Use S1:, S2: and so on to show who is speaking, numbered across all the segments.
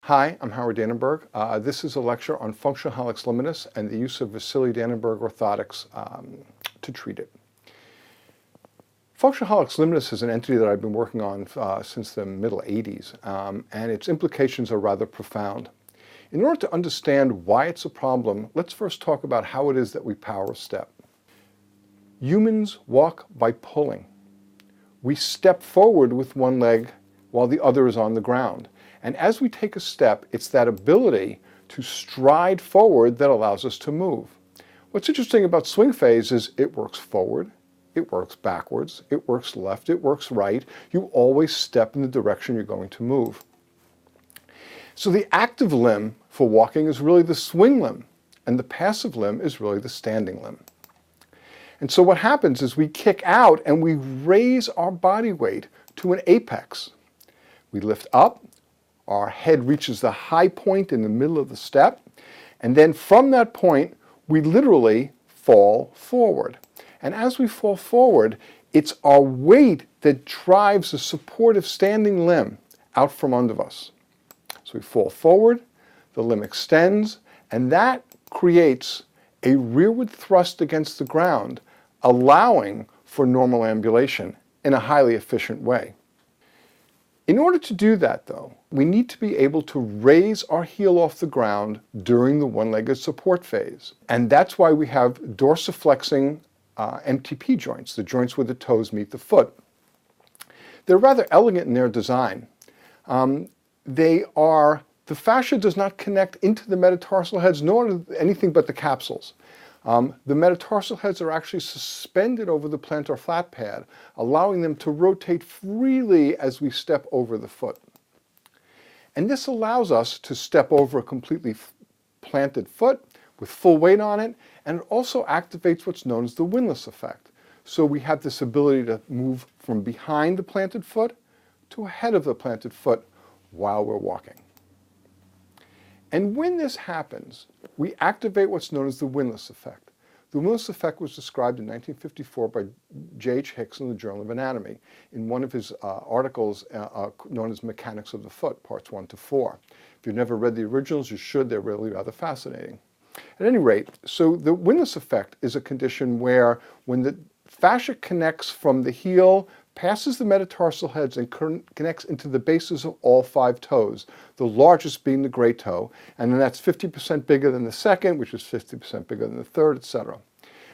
S1: Hi, I'm Howard Danenberg. This is a lecture on functional hallux limitus and the use of Vasyli-Dananberg orthotics to treat it. Functional hallux limitus is an entity that I've been working on since the middle 80s, and its implications are rather profound. In order to understand why it's a problem, let's first talk about how it is that we power a step. Humans walk by pulling. We step forward with one leg while the other is on the ground. And as we take a step, it's that ability to stride forward that allows us to move. What's interesting about swing phase is it works forward, it works backwards, it works left, it works right. You always step in the direction you're going to move. So the active limb for walking is really the swing limb, and the passive limb is really the standing limb. And so what happens is we kick out and we raise our body weight to an apex. We lift up, our head reaches the high point in the middle of the step, and then from that point, we literally fall forward. And as we fall forward, it's our weight that drives the supportive standing limb out from under us. So we fall forward, the limb extends, and that creates a rearward thrust against the ground, allowing for normal ambulation in a highly efficient way. In order to do that, though, we need to be able to raise our heel off the ground during the one-legged support phase. And that's why we have dorsiflexing MTP joints, the joints where the toes meet the foot. They're rather elegant in their design. The fascia does not connect into the metatarsal heads, nor anything but the capsules. The metatarsal heads are actually suspended over the plantar flat pad, allowing them to rotate freely as we step over the foot. And this allows us to step over a completely planted foot with full weight on it, and it also activates what's known as the windlass effect. So we have this ability to move from behind the planted foot to ahead of the planted foot while we're walking. And when this happens, we activate what's known as the windlass effect. The windlass effect was described in 1954 by J.H. Hicks in the Journal of Anatomy in one of his articles known as Mechanics of the Foot, parts 1 to 4. If you've never read the originals, you should. They're really rather fascinating. At any rate, so the windlass effect is a condition where when the fascia connects from the heel, passes the metatarsal heads and connects into the bases of all 5 toes, the largest being the great toe, and then that's 50% bigger than the second, which is 50% bigger than the third, etc.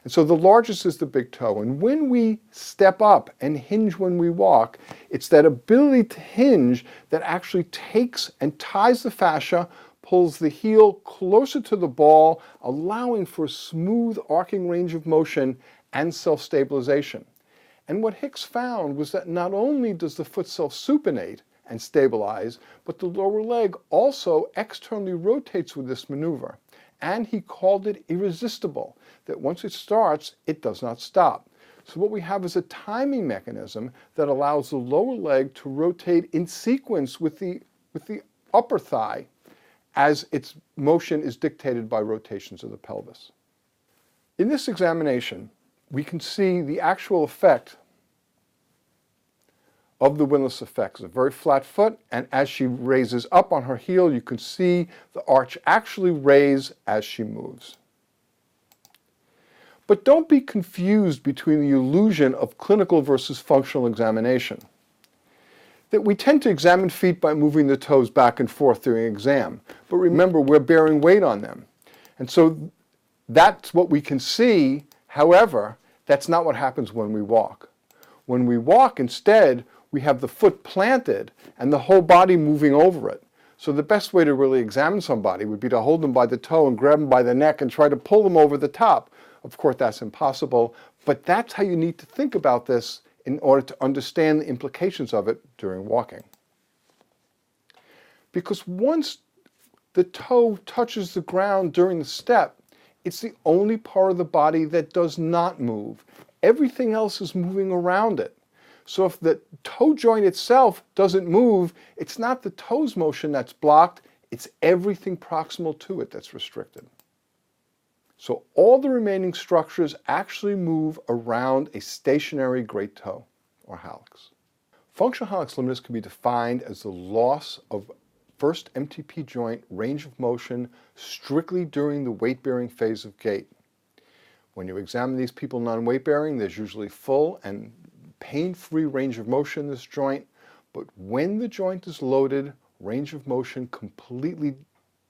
S1: And so the largest is the big toe. And when we step up and hinge when we walk, it's that ability to hinge that actually takes and ties the fascia, pulls the heel closer to the ball, allowing for a smooth arcing range of motion and self-stabilization. And what Hicks found was that not only does the foot self-supinate and stabilize, but the lower leg also externally rotates with this maneuver. And he called it irresistible, that once it starts, it does not stop. So what we have is a timing mechanism that allows the lower leg to rotate in sequence with the upper thigh as its motion is dictated by rotations of the pelvis. In this examination, we can see the actual effect of the windlass effect. It's a very flat foot, and as she raises up on her heel, you can see the arch actually raise as she moves. But don't be confused between the illusion of clinical versus functional examination. That we tend to examine feet by moving the toes back and forth during exam, but remember, we're bearing weight on them. And so that's what we can see. However, that's not what happens when we walk. When we walk, instead, we have the foot planted and the whole body moving over it. So the best way to really examine somebody would be to hold them by the toe and grab them by the neck and try to pull them over the top. Of course, that's impossible, but that's how you need to think about this in order to understand the implications of it during walking. Because once the toe touches the ground during the step, it's the only part of the body that does not move. Everything else is moving around it. So if the toe joint itself doesn't move, it's not the toe's motion that's blocked, it's everything proximal to it that's restricted. So all the remaining structures actually move around a stationary great toe, or hallux. Functional hallux limitus can be defined as the loss of first MTP joint range of motion strictly during the weight-bearing phase of gait. When you examine these people non-weight-bearing, there's usually full and pain-free range of motion in this joint, but when the joint is loaded, range of motion completely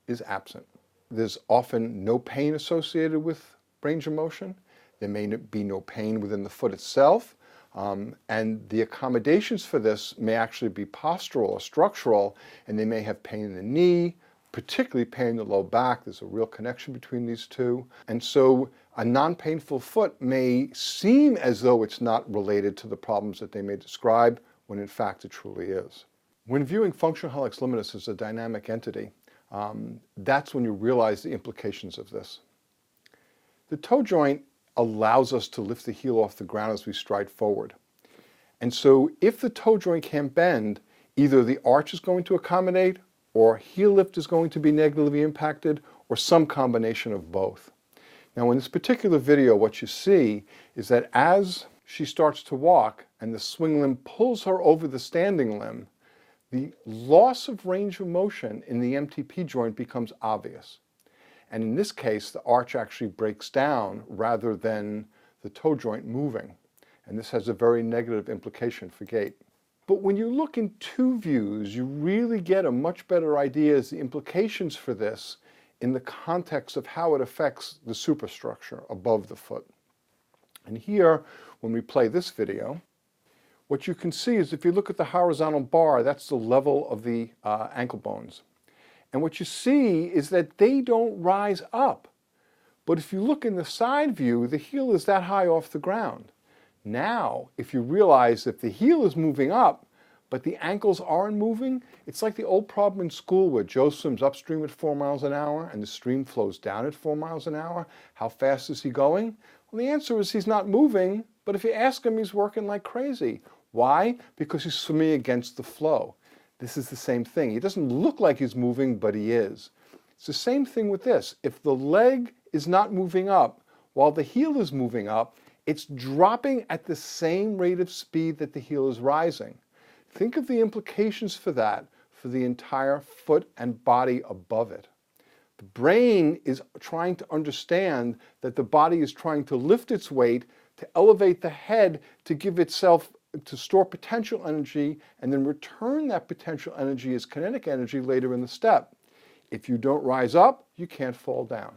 S1: is absent. There's often no pain associated with range of motion. There may be no pain within the foot itself, and the accommodations for this may actually be postural or structural, and they may have pain in the knee, particularly pain in the low back. There's a real connection between these two. And so a non-painful foot may seem as though it's not related to the problems that they may describe, when in fact it truly is. When viewing functional hallux limitus as a dynamic entity, that's when you realize the implications of this. The toe joint allows us to lift the heel off the ground as we stride forward. And so if the toe joint can't bend, either the arch is going to accommodate, or heel lift is going to be negatively impacted, or some combination of both. Now in this particular video, what you see is that as she starts to walk and the swing limb pulls her over the standing limb, the loss of range of motion in the MTP joint becomes obvious. And in this case, the arch actually breaks down rather than the toe joint moving. And this has a very negative implication for gait. But when you look in two views, you really get a much better idea of the implications for this in the context of how it affects the superstructure above the foot. And here, when we play this video, what you can see is if you look at the horizontal bar, that's the level of the ankle bones. And what you see is that they don't rise up. But if you look in the side view, the heel is that high off the ground. Now, if you realize that the heel is moving up, but the ankles aren't moving, it's like the old problem in school where Joe swims upstream at 4 miles an hour and the stream flows down at 4 miles an hour. How fast is he going? Well, the answer is he's not moving, but if you ask him, he's working like crazy. Why? Because he's swimming against the flow. This is the same thing. He doesn't look like he's moving, but he is. It's the same thing with this. If the leg is not moving up while the heel is moving up, it's dropping at the same rate of speed that the heel is rising. Think of the implications for that for the entire foot and body above it. The brain is trying to understand that the body is trying to lift its weight, to elevate the head, to give itself, to store potential energy, and then return that potential energy as kinetic energy later in the step. If you don't rise up, you can't fall down.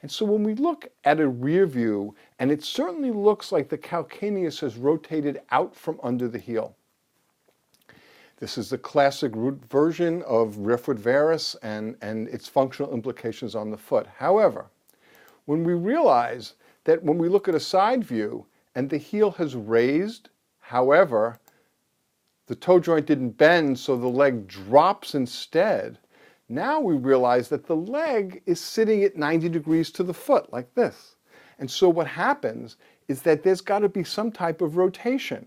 S1: And so when we look at a rear view, and it certainly looks like the calcaneus has rotated out from under the heel. This is the classic root version of rear foot varus and its functional implications on the foot. However, when we realize that when we look at a side view and the heel has raised, however, the toe joint didn't bend, so the leg drops instead, now we realize that the leg is sitting at 90 degrees to the foot, like this. And so what happens is that there's got to be some type of rotation.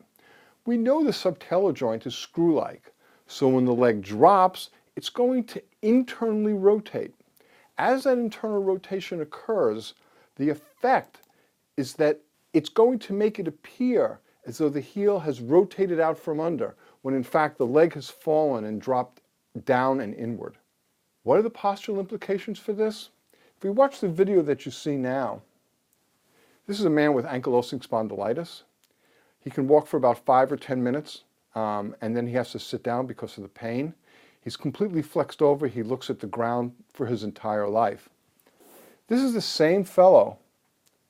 S1: We know the subtalar joint is screw-like, so when the leg drops, it's going to internally rotate. As that internal rotation occurs, the effect is that it's going to make it appear as though the heel has rotated out from under, when in fact the leg has fallen and dropped down and inward. What are the postural implications for this? If we watch the video that you see now, this is a man with ankylosing spondylitis. He can walk for about 5 or 10 minutes, and then he has to sit down because of the pain. He's completely flexed over. He looks at the ground for his entire life. This is the same fellow,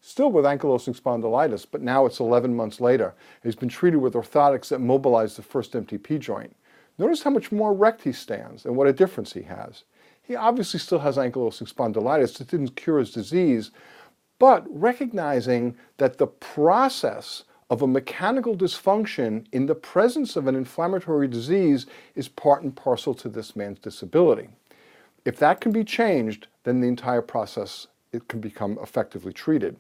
S1: still with ankylosing spondylitis, but now it's 11 months later. He's been treated with orthotics that mobilize the first MTP joint. Notice how much more erect he stands and what a difference he has. He obviously still has ankylosing spondylitis. It didn't cure his disease, but recognizing that the process of a mechanical dysfunction in the presence of an inflammatory disease is part and parcel to this man's disability. If that can be changed, then the entire process, it can become effectively treated.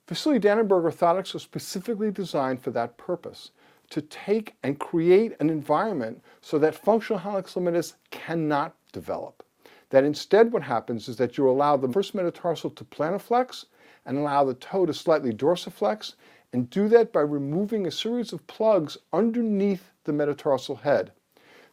S1: Vasyli-Dananberg orthotics are specifically designed for that purpose, to take and create an environment so that functional hallux limitus cannot develop. That instead what happens is that you allow the first metatarsal to plantarflex and allow the toe to slightly dorsiflex, and do that by removing a series of plugs underneath the metatarsal head.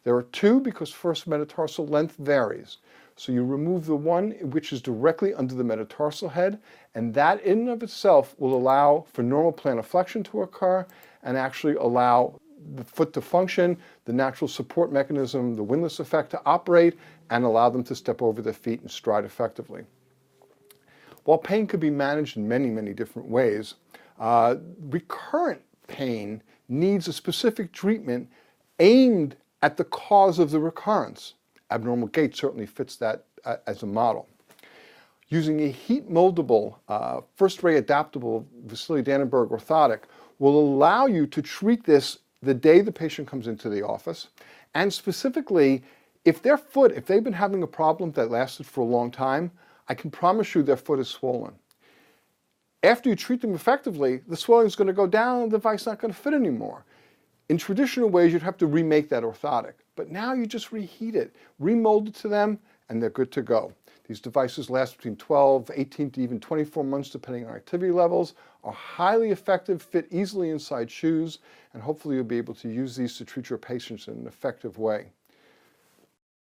S1: There are two because first metatarsal length varies. So you remove the one which is directly under the metatarsal head, and that in and of itself will allow for normal plantar flexion to occur and actually allow the foot to function, the natural support mechanism, the windlass effect to operate, and allow them to step over their feet and stride effectively. While pain could be managed in many, many different ways, recurrent pain needs a specific treatment aimed at the cause of the recurrence. Abnormal gait certainly fits that as a model. Using a heat moldable, first-ray adaptable Vasyli-Dananberg orthotic will allow you to treat this the day the patient comes into the office, and specifically, if they've been having a problem that lasted for a long time, I can promise you their foot is swollen. After you treat them effectively, the swelling is going to go down and the device is not going to fit anymore. In traditional ways, you'd have to remake that orthotic, but now you just reheat it, remold it to them, and they're good to go. These devices last between 12, 18 to even 24 months depending on activity levels, are highly effective, fit easily inside shoes, and hopefully you'll be able to use these to treat your patients in an effective way.